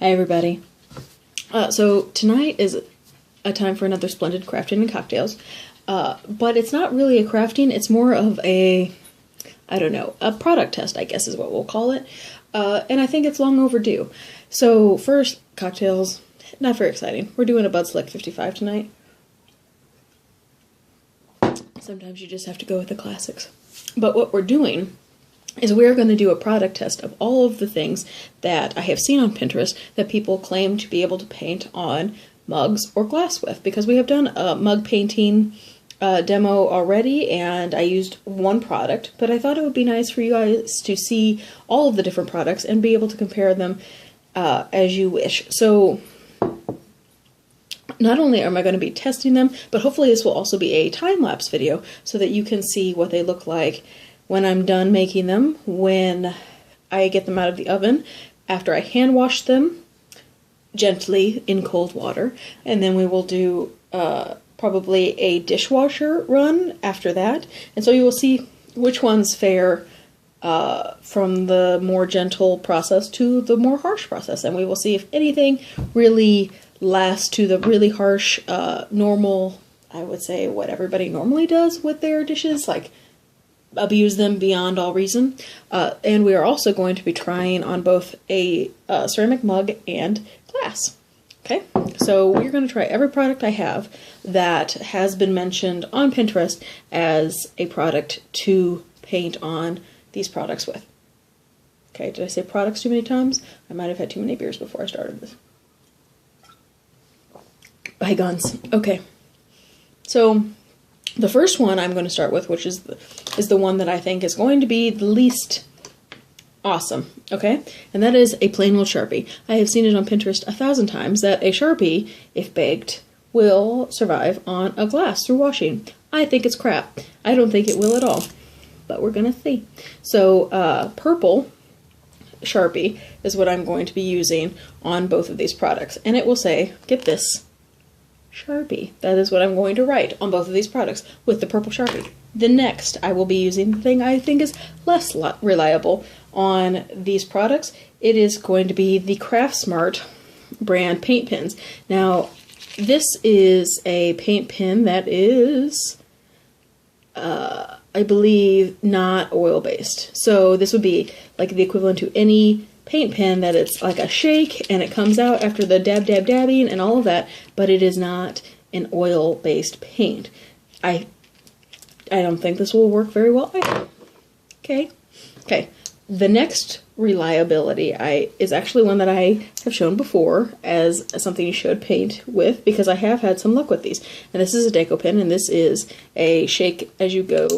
Hi everybody. So tonight is a time for another Splendid crafting and cocktails, but it's not really a crafting, it's more of a, I don't know, a product test, I guess is what we'll call it, and I think it's long overdue. So first, cocktails, not very exciting. We're doing a Bud Select 55 tonight. Sometimes you just have to go with the classics. But what we're doing is we're going to do a product test of all of the things that I have seen on Pinterest that people claim to be able to paint on mugs or glass with, because we have done a mug painting demo already, and I used one product, but I thought it would be nice for you guys to see all of the different products and be able to compare them as you wish. So not only am I going to be testing them, but hopefully this will also be a time-lapse video so that you can see what they look like when I'm done making them, when I get them out of the oven, after I hand wash them gently in cold water, and then we will do probably a dishwasher run after that. And so you will see which ones fare from the more gentle process to the more harsh process, and we will see if anything really lasts to the really harsh, normal, I would say what everybody normally does with their dishes, like abuse them beyond all reason. And we are also going to be trying on both a ceramic mug and glass. Okay, so we're going to try every product I have that has been mentioned on Pinterest as a product to paint on these products with. Okay, did I say products too many times? I might have had too many beers before I started this. Bygones. Okay, so the first one I'm going to start with, which is the one that I think is going to be the least awesome, okay? And that is a plain old Sharpie. I have seen it on Pinterest 1,000 times that a Sharpie, if baked, will survive on a glass through washing. I think it's crap. I don't think it will at all, but we're going to see. So purple Sharpie is what I'm going to be using on both of these products. And it will say, get this, Sharpie. That is what I'm going to write on both of these products with the purple Sharpie. The next, I will be using the thing I think is less reliable on these products. It is going to be the Craftsmart brand paint pens. Now, this is a paint pen that is, I believe, not oil-based. So this would be like the equivalent to any paint pen that it's like a shake and it comes out after the dabbing and all of that, but it is not an oil-based paint. I don't think this will work very well either. Okay. The next reliability is actually one that I have shown before as something you should paint with, because I have had some luck with these. And this is a deco pen, and this is a shake as you go,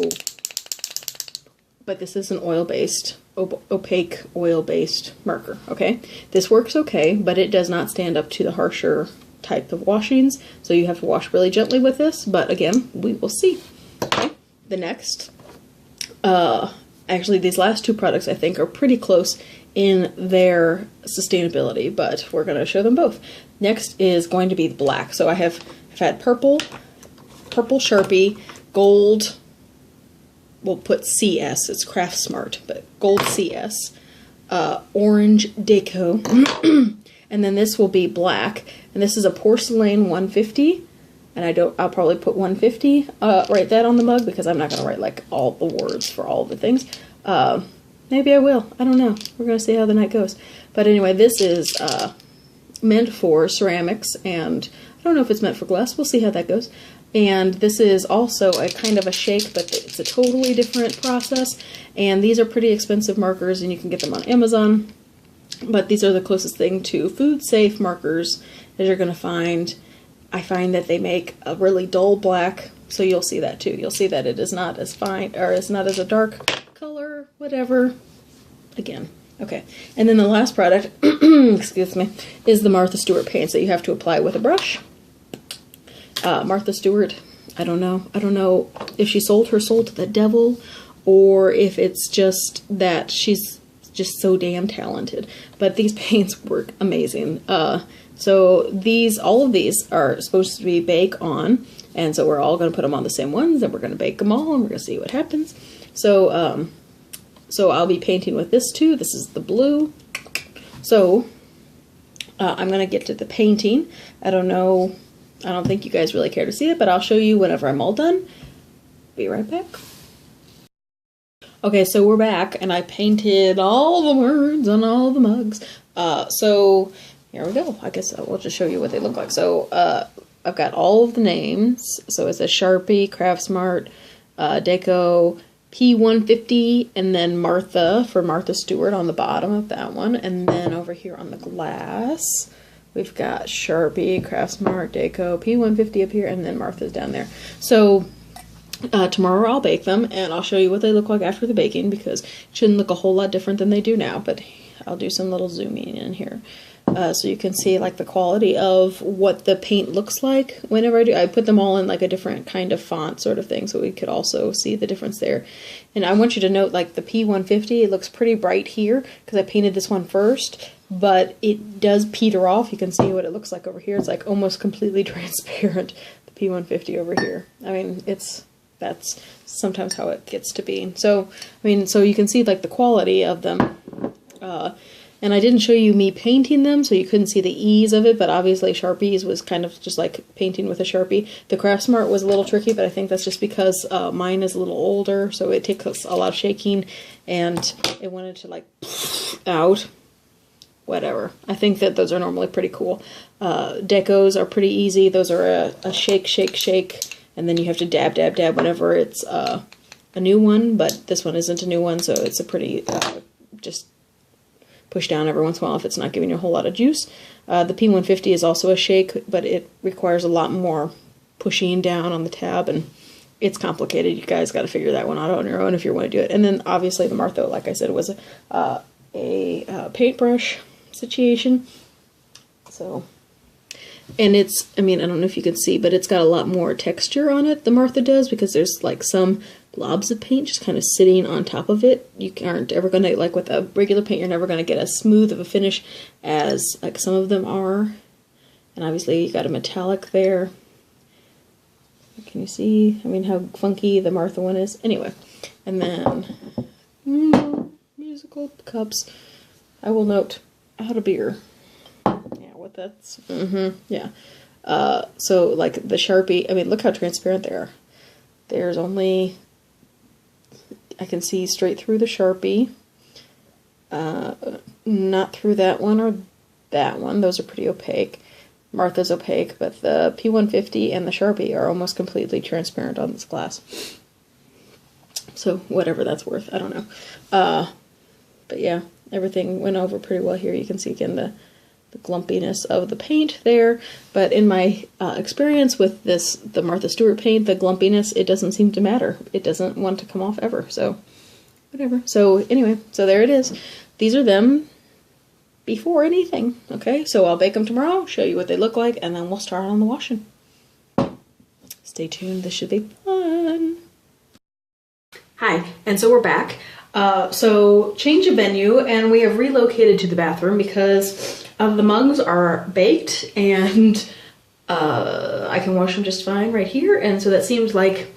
but this is an oil-based, opaque oil-based marker, okay? This works okay, but it does not stand up to the harsher type of washings, so you have to wash really gently with this, but again, we will see. Okay? The next, actually these last two products I think are pretty close in their sustainability, but we're going to show them both. Next is going to be the black. So I've had purple Sharpie, gold, we'll put CS, it's Craftsmart, but gold CS, orange deco, and then this will be black, and this is a porcelain 150, and I'll probably put 150, write that on the mug, because I'm not going to write like all the words for all the things. Maybe I will, I don't know, we're going to see how the night goes. But anyway, this is meant for ceramics, and I don't know if it's meant for glass, we'll see how that goes. And this is also a kind of a shake, but it's a totally different process. And these are pretty expensive markers, and you can get them on Amazon. But these are the closest thing to food-safe markers that you're going to find. I find that they make a really dull black, so you'll see that too. You'll see that it is not as fine, or it's not as a dark color, whatever. Again, okay. And then the last product, excuse me, is the Martha Stewart paints that you have to apply with a brush. Martha Stewart, I don't know if she sold her soul to the devil, or if it's just that she's just so damn talented. But these paints work amazing. So all of these are supposed to be bake on, and so we're all going to put them on the same ones, and we're going to bake them all, and we're going to see what happens. So, so I'll be painting with this too. This is the blue. So I'm going to get to the painting. I don't know, I don't think you guys really care to see it, but I'll show you whenever I'm all done. Be right back. Okay, so we're back, and I painted all the words on all the mugs. So here we go. I guess we'll just show you what they look like. So I've got all of the names. So it's a Sharpie, Craftsmart, Deco, P150, and then Martha for Martha Stewart on the bottom of that one. And then over here on the glass, we've got Sharpie, Craftsmart, Deco, P150 up here, and then Martha's down there. So tomorrow I'll bake them, and I'll show you what they look like after the baking, because it shouldn't look a whole lot different than they do now, but I'll do some little zooming in here. So you can see like the quality of what the paint looks like whenever I do. I put them all in like a different kind of font sort of thing, so we could also see the difference there. And I want you to note like the P150, it looks pretty bright here because I painted this one first, but it does peter off. You can see what it looks like over here. It's like almost completely transparent, the P150 over here. I mean, that's sometimes how it gets to be. So, I mean, so you can see like the quality of them. And I didn't show you me painting them, so you couldn't see the ease of it, but obviously Sharpies was kind of just like painting with a Sharpie. The Craftsmart was a little tricky, but I think that's just because mine is a little older, so it takes a lot of shaking, and it wanted to like out. Whatever. I think that those are normally pretty cool. Decos are pretty easy. Those are a shake, shake, shake, and then you have to dab, dab, dab whenever it's a new one, but this one isn't a new one, so it's a pretty, just push down every once in a while if it's not giving you a whole lot of juice. The P150 is also a shake, but it requires a lot more pushing down on the tab, and it's complicated. You guys got to figure that one out on your own if you want to do it. And then obviously the Martha, like I said, was a paintbrush situation. So, and it's, I mean, I don't know if you can see, but it's got a lot more texture on it, the Martha does, because there's like some blobs of paint just kind of sitting on top of it. You aren't ever going to, like with a regular paint, you're never going to get as smooth of a finish as like some of them are. And obviously you got a metallic there. Can you see? I mean, how funky the Martha one is. Anyway, and then musical cups. I will note out of beer. Yeah, what that's. Yeah. So like the Sharpie. I mean, look how transparent they are. There's only, I can see straight through the Sharpie, not through that one or that one. Those are pretty opaque. Martha's opaque, but the P150 and the Sharpie are almost completely transparent on this glass. So whatever that's worth, I don't know. But yeah, everything went over pretty well here. You can see again the glumpiness of the paint there, but in my experience with the Martha Stewart paint, the glumpiness, it doesn't seem to matter. It doesn't want to come off ever, so whatever. So anyway, so there it is. These are them before anything, okay? So I'll bake them tomorrow, show you what they look like, and then we'll start on the washing. Stay tuned, this should be fun. Hi, and so we're back. So change of venue, and we have relocated to the bathroom because the mugs are baked, and I can wash them just fine right here. And so that seems like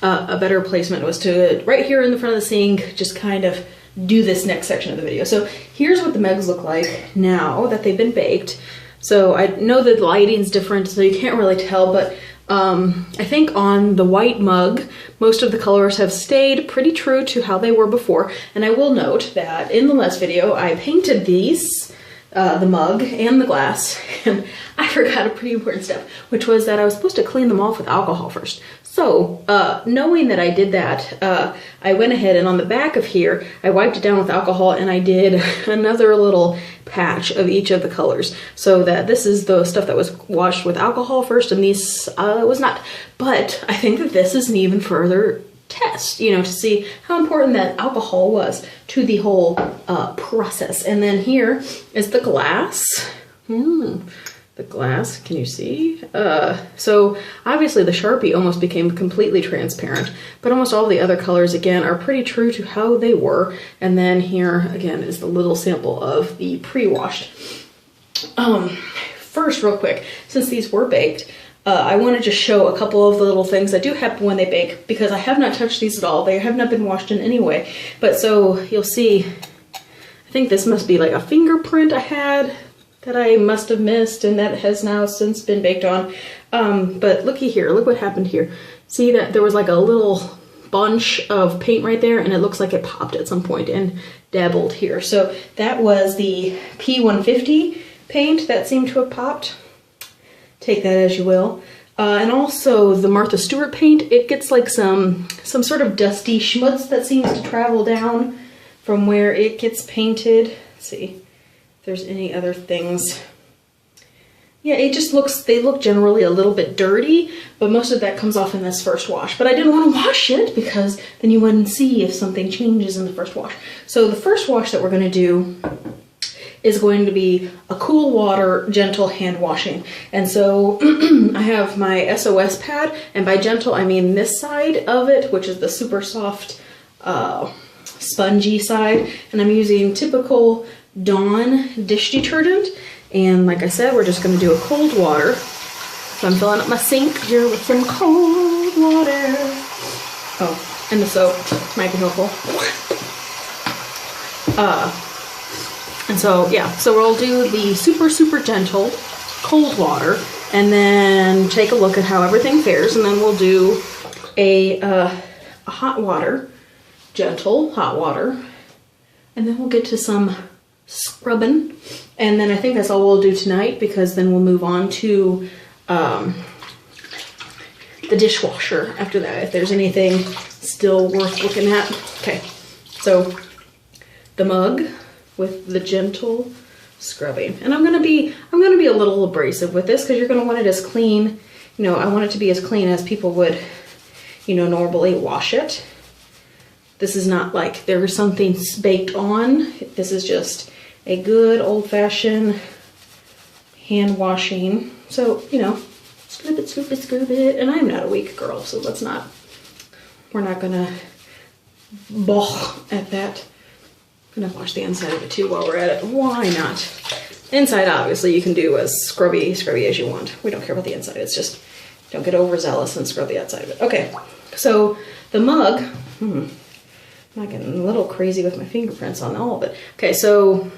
a better placement was to right here in the front of the sink, just kind of do this next section of the video. So here's what the mugs look like now that they've been baked. So I know that the lighting's different, so you can't really tell, but I think on the white mug, most of the colors have stayed pretty true to how they were before. And I will note that in the last video, I painted these, the mug and the glass, and I forgot a pretty important step, which was that I was supposed to clean them off with alcohol first. So, knowing that I did that, I went ahead and on the back of here, I wiped it down with alcohol, and I did another little patch of each of the colors, so that this is the stuff that was washed with alcohol first, and these was not. But I think that this is an even further test, you know, to see how important that alcohol was to the whole process. And then here is the glass. The glass, can you see? So obviously the Sharpie almost became completely transparent, but almost all the other colors again are pretty true to how they were. And then here again is the little sample of the pre-washed. First, real quick, since these were baked, I want to just show a couple of the little things that do happen when they bake, because I have not touched these at all. They have not been washed in any way. But so you'll see, I think this must be like a fingerprint I had that I must have missed and that has now since been baked on. But looky here, look what happened here. See that there was like a little bunch of paint right there and it looks like it popped at some point and dabbled here. So that was the P150 paint that seemed to have popped. Take that as you will. And also the Martha Stewart paint, it gets like some sort of dusty schmutz that seems to travel down from where it gets painted. Let's see if there's any other things. Yeah, it just looks, they look generally a little bit dirty, but most of that comes off in this first wash. But I didn't want to wash it because then you wouldn't see if something changes in the first wash. So the first wash that we're going to do is going to be a cool water, gentle hand washing. And so I have my SOS pad, and by gentle I mean this side of it, which is the super soft, spongy side. And I'm using typical Dawn dish detergent. And like I said, we're just gonna do a cold water. So I'm filling up my sink here with some cold water. Oh, and the soap might be helpful. And so, yeah, so we'll do the super, super gentle cold water and then take a look at how everything fares. And then we'll do a hot water, gentle hot water. And then we'll get to some scrubbing. And then I think that's all we'll do tonight because then we'll move on to the dishwasher after that, if there's anything still worth looking at. Okay, so the mug with the gentle scrubbing. And I'm gonna be a little abrasive with this because you're gonna want it as clean, you know, I want it to be as clean as people would, you know, normally wash it. This is not like there's something baked on. This is just a good old-fashioned hand washing. So, you know, scoop it, scoop it, scoop it. And I'm not a weak girl, so we're not gonna balk at that. I'm gonna wash the inside of it too while we're at it. Why not? Inside, obviously, you can do as scrubby as you want. We don't care about the inside. It's just, don't get overzealous and scrub the outside of it. Okay, so the mug, I'm not getting a little crazy with my fingerprints on all of it. Okay, so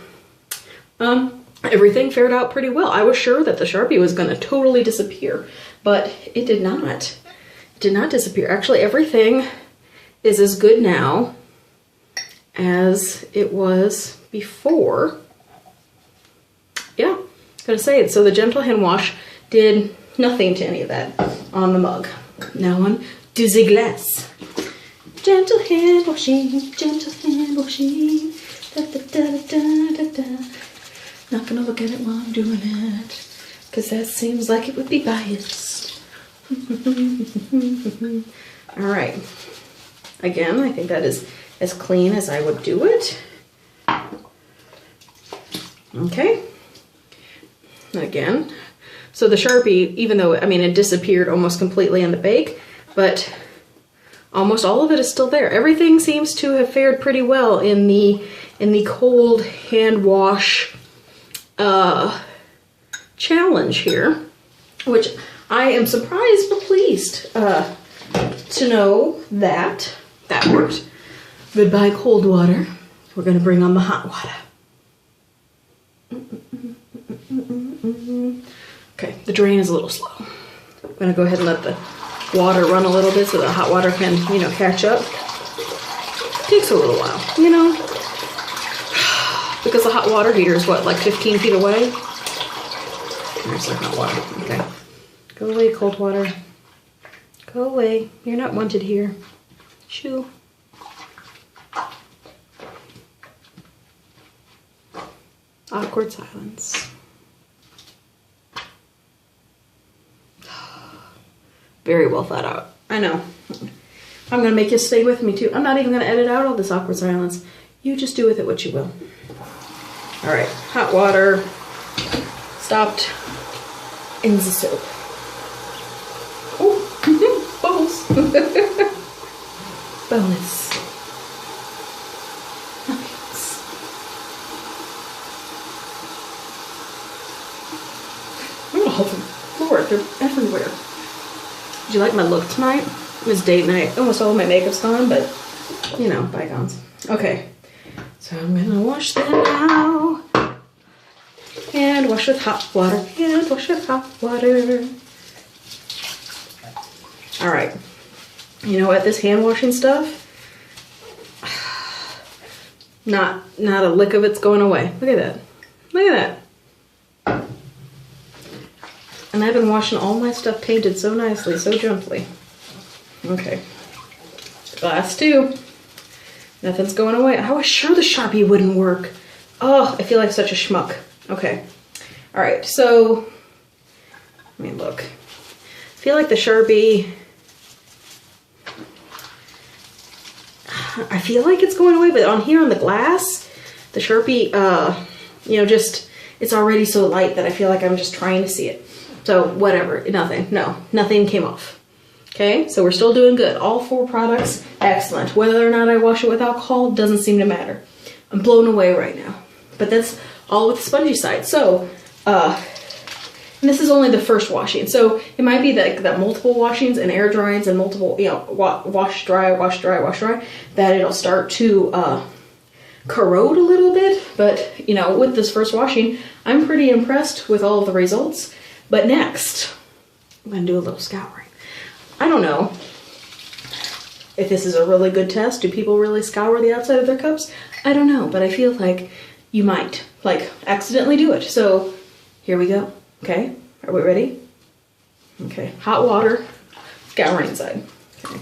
everything fared out pretty well. I was sure that the Sharpie was gonna totally disappear, but it did not. It did not disappear. Actually, everything is as good now as it was before. Yeah, gotta say it. So the gentle hand wash did nothing to any of that on the mug. Now on to the glass. Gentle hand washing, gentle hand washing. Da, da, da, da, da, da. Not gonna look at it while I'm doing it, because that seems like it would be biased. All right. Again, I think that is as clean as I would do it. Okay. Again. So the Sharpie, even though, I mean, it disappeared almost completely in the bake, but almost all of it is still there. Everything seems to have fared pretty well in the cold hand wash challenge here, which I am surprised but pleased to know that that worked. Goodbye cold water. We're gonna bring on the hot water. Okay, the drain is a little slow. I'm gonna go ahead and let the water run a little bit so the hot water can, you know, catch up. It takes a little while, you know, because the hot water heater is what, like 15 feet away? There's the hot water. Okay. Go away, cold water. Go away. You're not wanted here. Shoo. Awkward silence. Very well thought out. I know. I'm gonna make you stay with me too. I'm not even gonna edit out all this awkward silence. You just do with it what you will. All right, hot water stopped in the soap. Oh, bubbles. Bonus. Nice. Oh, Lord, they're everywhere. Did you like my look tonight? It was date night. Almost all of my makeup's gone, but you know, bygones. Okay, so I'm gonna wash them now. Hand wash with hot water. Hand wash with hot water. All right. You know what? This hand washing stuff, not a lick of it's going away. Look at that. Look at that. And I've been washing all my stuff painted so nicely, so gently. Okay. Glass 2. Nothing's going away. I was sure the Sharpie wouldn't work. Oh, I feel like such a schmuck. Okay. All right, so, let me look. I feel like the Sharpie, I feel like it's going away, but on here on the glass, the Sharpie, you know, just, it's already so light that I feel like I'm just trying to see it. So, whatever, nothing, no, nothing came off. Okay, so we're still doing good. All 4 products, excellent. Whether or not I wash it with alcohol doesn't seem to matter. I'm blown away right now. But that's all with the spongy side. So, and this is only the first washing. So it might be that multiple washings and air dryings and multiple, you know, wash, dry, wash, dry, wash, dry, that it'll start to corrode a little bit. But, you know, with this first washing, I'm pretty impressed with all of the results. But next, I'm going to do a little scouring. I don't know if this is a really good test. Do people really scour the outside of their cups? I don't know, but I feel like you might, like, accidentally do it. So, here we go. Okay, are we ready? Okay, hot water, scouring inside. Okay.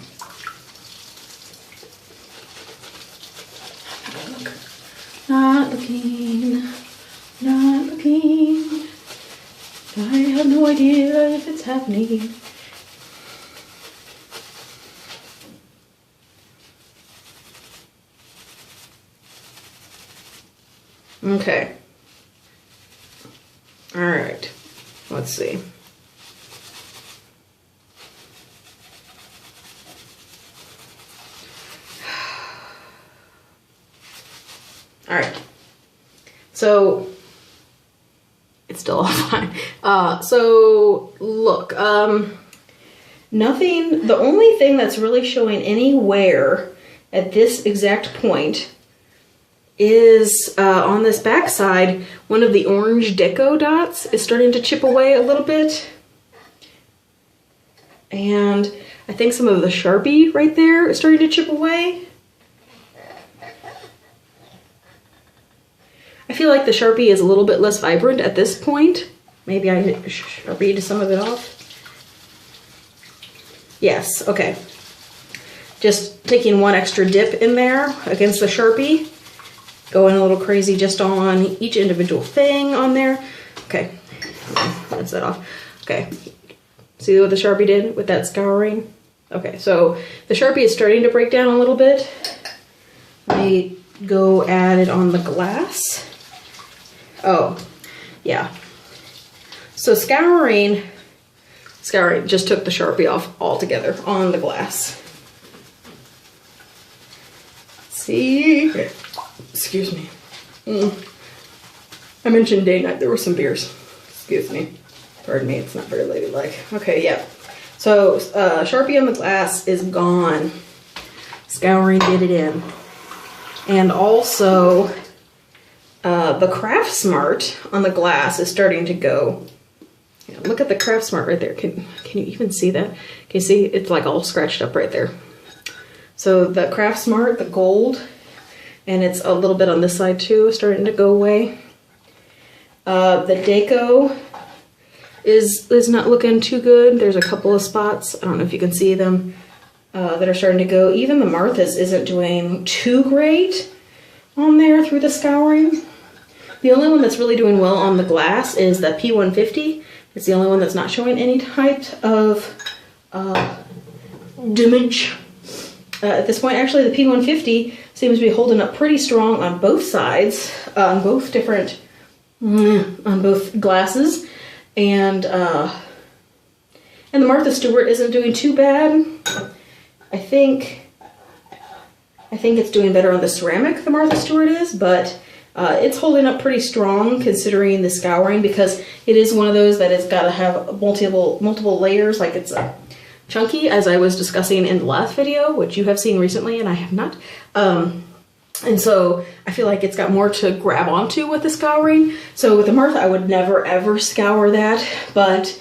Not looking, not looking. I have no idea if it's happening. Okay. All right. Let's see. All right. So it's still all fine. So look, nothing, the only thing that's really showing any wear at this exact point is on this back side, one of the orange deco dots is starting to chip away a little bit. And I think some of the Sharpie right there is starting to chip away. I feel like the Sharpie is a little bit less vibrant at this point. Maybe I Sharpied some of it off. Yes, okay. Just taking one extra dip in there against the Sharpie. Going a little crazy just on each individual thing on there. Okay, rinse that off. Okay, see what the Sharpie did with that scouring? Okay, so the Sharpie is starting to break down a little bit. Let me go add it on the glass. Oh, yeah. So scouring just took the Sharpie off altogether on the glass. See? Excuse me. I mentioned day night, there were some beers. Excuse me. Pardon me, it's not very ladylike. Okay, yeah. So, Sharpie on the glass is gone. Scouring did it in. And also, the Craft Smart on the glass is starting to go. Yeah, look at the Craft Smart right there. Can you even see that? Can you see? It's like all scratched up right there. So the Craft Smart, the gold, and it's a little bit on this side too, starting to go away. The Deco is not looking too good. There's a couple of spots, I don't know if you can see them, that are starting to go. Even the Martha's isn't doing too great on there through the scouring. The only one that's really doing well on the glass is the P150. It's the only one that's not showing any type of damage. At this point, actually, the P150 seems to be holding up pretty strong on both sides, on both different, on both glasses, and the Martha Stewart isn't doing too bad. I think it's doing better on the ceramic, the Martha Stewart is, but it's holding up pretty strong considering the scouring, because it is one of those that has got to have multiple layers, like it's chunky, as I was discussing in the last video, which you have seen recently and I have not. And so I feel like it's got more to grab onto with the scouring. So with the Martha, I would never ever scour that, but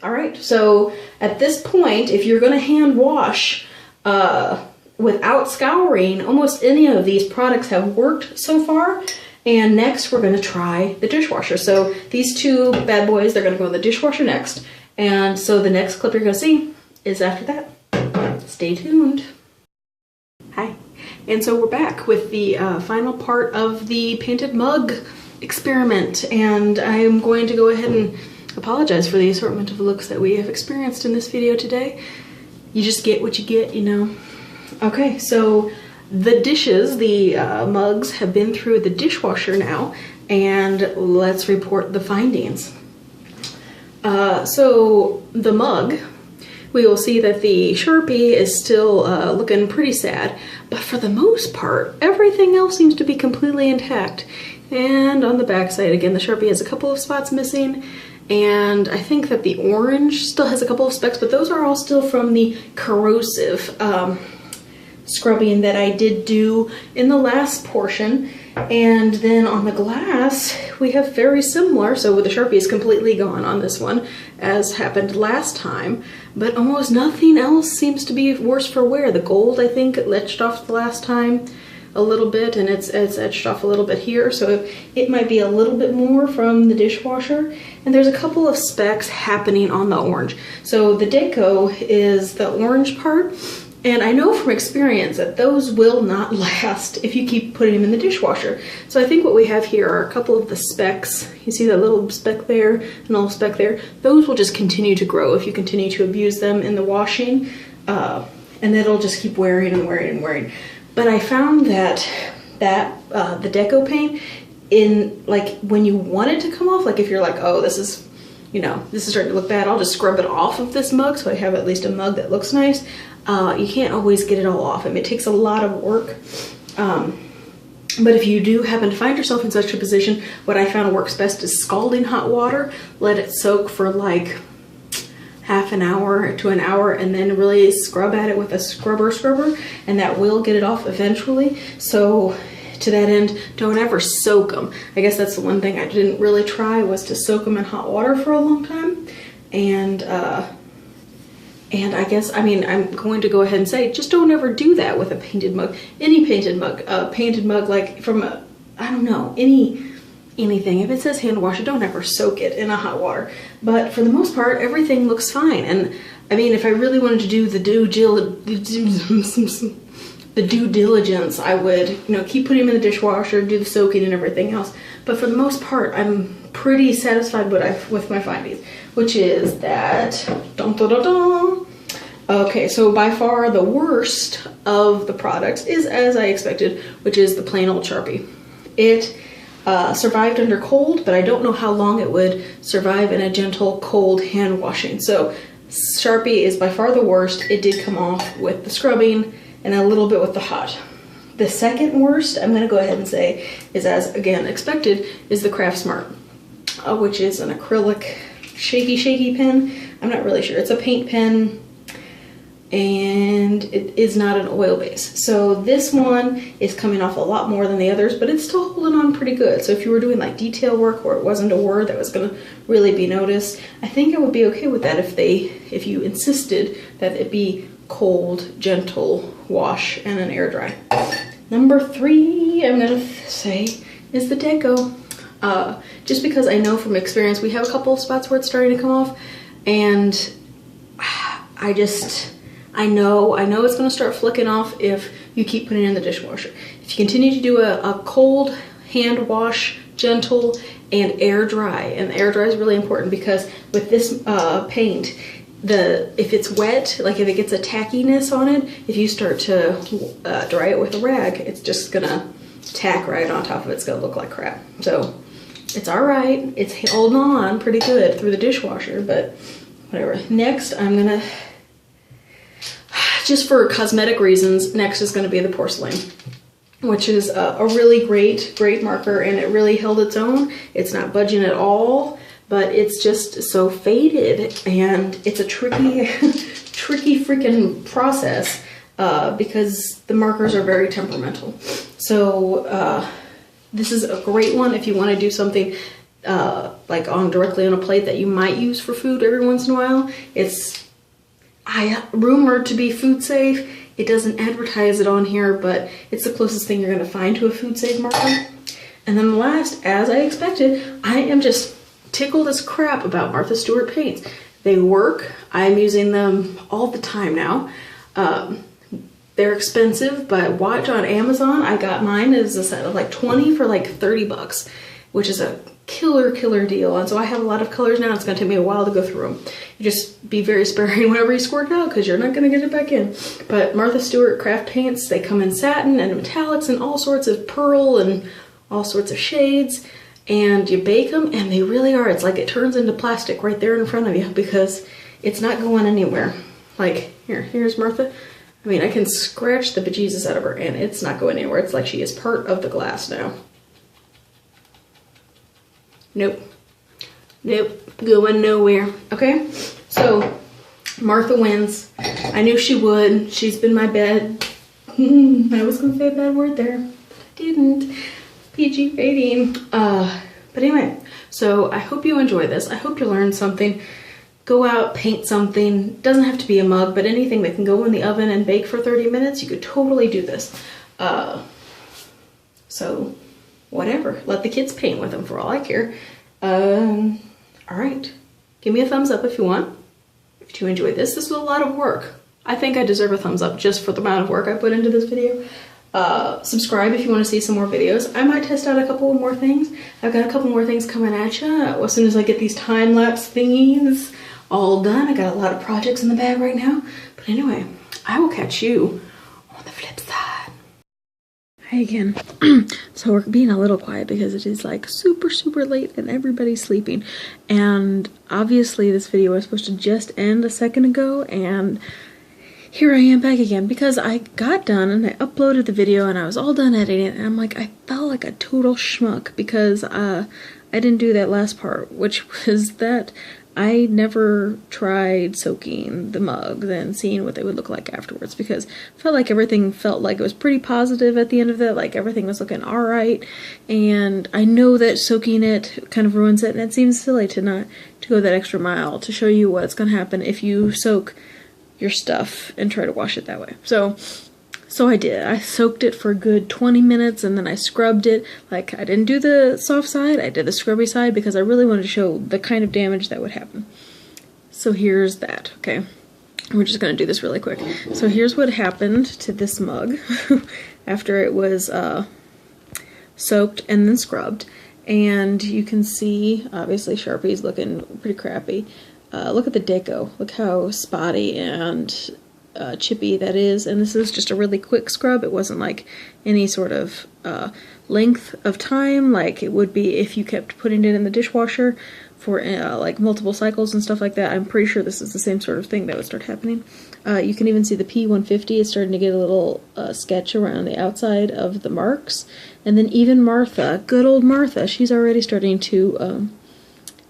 all right. So at this point, if you're going to hand wash without scouring, almost any of these products have worked so far. And next we're going to try the dishwasher. So these two bad boys, they're going to go in the dishwasher next. And so the next clip you're going to see is after that. Stay tuned. Hi. And so we're back with the final part of the painted mug experiment, and I am going to go ahead and apologize for the assortment of looks that we have experienced in this video today. You just get what you get, you know. Okay, so the dishes, the mugs, have been through the dishwasher now, and let's report the findings. So the mug, we will see that the Sharpie is still looking pretty sad, but for the most part, everything else seems to be completely intact. And on the back side, again, the Sharpie has a couple of spots missing, and I think that the orange still has a couple of specks, but those are all still from the corrosive scrubbing that I did do in the last portion. And then on the glass, we have very similar. So the Sharpie is completely gone on this one, as happened last time, but almost nothing else seems to be worse for wear. The gold, I think, etched off the last time a little bit, and it's etched off a little bit here, so it might be a little bit more from the dishwasher. And there's a couple of specks happening on the orange. So the deco is the orange part, and I know from experience that those will not last if you keep putting them in the dishwasher. So I think what we have here are a couple of the specks. You see that little speck there and a little speck there? Those will just continue to grow if you continue to abuse them in the washing, and it'll just keep wearing and wearing and wearing. But I found that the deco paint, in like when you want it to come off, like if you're like, oh, this is, you know, this is starting to look bad, I'll just scrub it off of this mug so I have at least a mug that looks nice. You can't always get it all off. I mean, it takes a lot of work. But if you do happen to find yourself in such a position, what I found works best is scalding hot water. Let it soak for like half an hour to an hour, and then really scrub at it with a scrubber, and that will get it off eventually. So to that end, don't ever soak them. I guess that's the one thing I didn't really try, was to soak them in hot water for a long time. And I guess, I mean, I'm going to go ahead and say, just don't ever do that with a painted mug. Any painted mug, like from a, I don't know, anything. If it says hand wash it, don't ever soak it in a hot water. But for the most part, everything looks fine. And I mean, if I really wanted to do the due diligence, I would, you know, keep putting them in the dishwasher, do the soaking and everything else. But for the most part, I'm pretty satisfied with my findings, which is that, dun, dun, dun, dun. Okay, so by far the worst of the products is as I expected, which is the plain old Sharpie. It survived under cold, but I don't know how long it would survive in a gentle cold hand washing. So Sharpie is by far the worst. It did come off with the scrubbing and a little bit with the hot. The second worst, I'm going to go ahead and say, is as again expected, is the Craft Smart, which is an acrylic shaky pen. I'm not really sure. It's a paint pen, and it is not an oil base. So this one is coming off a lot more than the others, but it's still holding on pretty good. So if you were doing like detail work where it wasn't a word that was going to really be noticed, I think I would be okay with that if you insisted that it be cold, gentle wash and an air dry. Number 3, I'm going to say, is the deco. Just because I know from experience, we have a couple of spots where it's starting to come off, and I know it's going to start flicking off if you keep putting it in the dishwasher. If you continue to do a cold hand wash, gentle, and air dry, and the air dry is really important because with this paint, if it's wet, like if it gets a tackiness on it, if you start to dry it with a rag, it's just gonna tack right on top of it. It's gonna look like crap. So it's all right. It's holding on pretty good through the dishwasher, but whatever. Next, I'm gonna, just for cosmetic reasons, next is gonna be the porcelain, which is a really great marker, and it really held its own. It's not budging at all, but it's just so faded, and it's a tricky freaking process. because the markers are very temperamental. So this is a great one if you want to do something like directly on a plate that you might use for food every once in a while. It's rumored to be food safe. It doesn't advertise it on here, but it's the closest thing you're going to find to a food safe marker. And then the last, as I expected, I am just tickled as crap about Martha Stewart paints. They work. I'm using them all the time now. They're expensive, but watch on Amazon. I got mine as a set of like 20 for like 30 bucks, which is a killer deal. And so I have a lot of colors now. It's going to take me a while to go through them. You just be very sparing whenever you squirt it out because you're not going to get it back in. But Martha Stewart craft paints, they come in satin and metallics and all sorts of pearl and all sorts of shades. And you bake them and they really are. It's like it turns into plastic right there in front of you because it's not going anywhere. Like, here's Martha. I mean, I can scratch the bejesus out of her and it's not going anywhere. It's like she is part of the glass now. Nope, going nowhere. Okay, so Martha wins. I knew she would. She's been my bed. I was gonna say a bad word there, but I didn't. PG rating. But anyway, so I hope you enjoy this. I hope you learned something. Go out, paint something. Doesn't have to be a mug, but anything that can go in the oven and bake for 30 minutes, you could totally do this. So whatever, let the kids paint with them for all I care. All right, give me a thumbs up if you want. If you enjoyed this, this was a lot of work. I think I deserve a thumbs up just for the amount of work I put into this video. Subscribe if you want to see some more videos. I might test out a couple more things. I've got a couple more things coming at you as soon as I get these time-lapse thingies all done. I got a lot of projects in the bag right now. But anyway, I will catch you on the flip side. Hi again. So we're being a little quiet because it is like super late and everybody's sleeping. And obviously this video was supposed to just end a second ago, and here I am back again because I got done and I uploaded the video and I was all done editing it, and I'm like, I felt like a total schmuck because I didn't do that last part, which was that I never tried soaking the mugs and seeing what they would look like afterwards, because I felt like everything felt like it was pretty positive at the end of it, like everything was looking alright, and I know that soaking it kind of ruins it, and it seems silly to not to go that extra mile to show you what's going to happen if you soak your stuff and try to wash it that way. So I did. I soaked it for a good 20 minutes and then I scrubbed it. Like, I didn't do the soft side, I did the scrubby side because I really wanted to show the kind of damage that would happen. So here's that, okay? We're just gonna do this really quick. So here's what happened to this mug after it was soaked and then scrubbed. And you can see, obviously, Sharpie's looking pretty crappy. Look at the deco. Look how spotty and chippy that is, and this is just a really quick scrub. It wasn't like any sort of length of time like it would be if you kept putting it in the dishwasher for like multiple cycles and stuff like that. I'm pretty sure this is the same sort of thing that would start happening. You can even see the P150 is starting to get a little sketch around the outside of the marks, and then even Martha, good old Martha, she's already starting to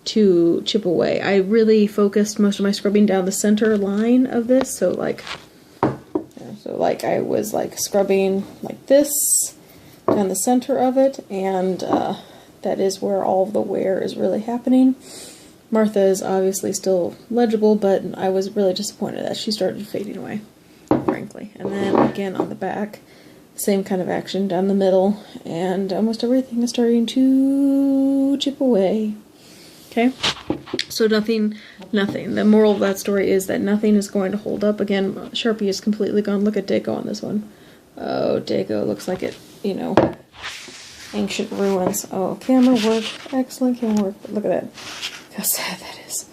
chip away. I really focused most of my scrubbing down the center line of this, so like I was like scrubbing like this down the center of it, and that is where all of the wear is really happening. Martha is obviously still legible, but I was really disappointed that she started fading away, frankly. And then again on the back, same kind of action down the middle, and almost everything is starting to chip away. Okay, so nothing. The moral of that story is that nothing is going to hold up. Again, Sharpie is completely gone. Look at deco on this one. Oh, deco looks like it, you know, ancient ruins. Oh, camera work. Excellent camera work. Look at that. How sad that is.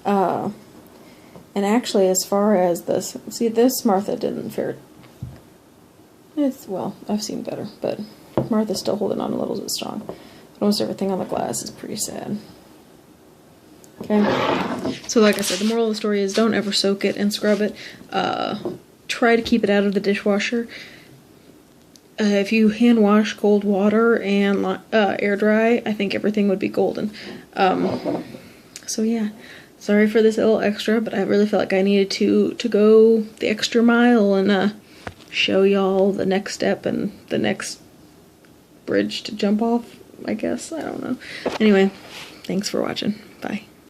And actually, as far as this, see, this Martha didn't fare. It's, well, I've seen better, but Martha's still holding on a little bit strong. Almost everything on the glass is pretty sad. Okay, so like I said, the moral of the story is don't ever soak it and scrub it. Try to keep it out of the dishwasher. If you hand wash cold water and air dry, I think everything would be golden. So yeah, sorry for this little extra, but I really felt like I needed to go the extra mile and show y'all the next step and the next bridge to jump off, I guess. I don't know. Anyway, thanks for watching. Bye.